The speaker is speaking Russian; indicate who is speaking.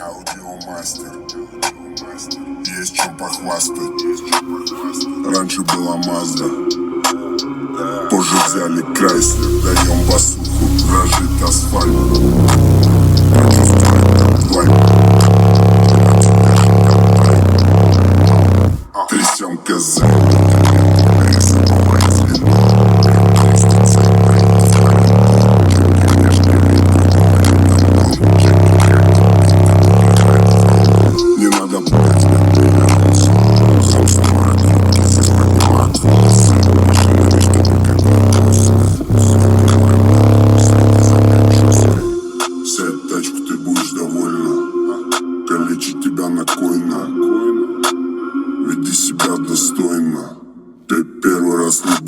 Speaker 1: Аудиомастер. Есть чем похвастать. Раньше была Мазда, позже взяли Крайслер. Даем басуху, дрожит асфальт. Почувствовать там вайб. Трясем козы. Рисовалось вино. Не надо путать меня. Сам снимает трубки, здесь поднимают волосы. Машинами, чтобы когда-то сядь в тачку, ты будешь довольна. Калечить тебя на койно. Веди себя достойно. Ты первый раз не